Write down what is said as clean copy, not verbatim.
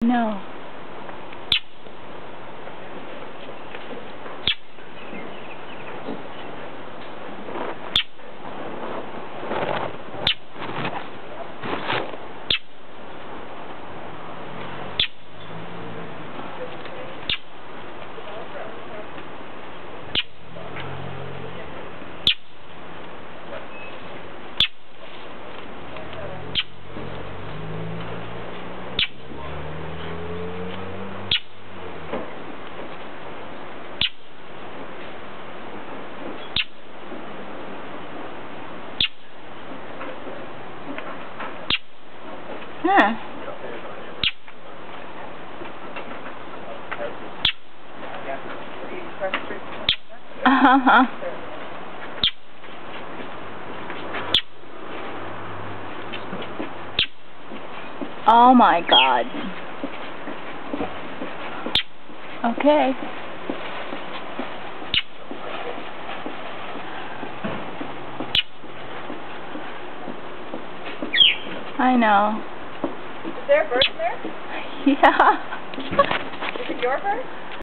No. Huh. Uh-huh. Oh my God. Okay. I know. Is there a bird in there? Yeah. Is it your bird?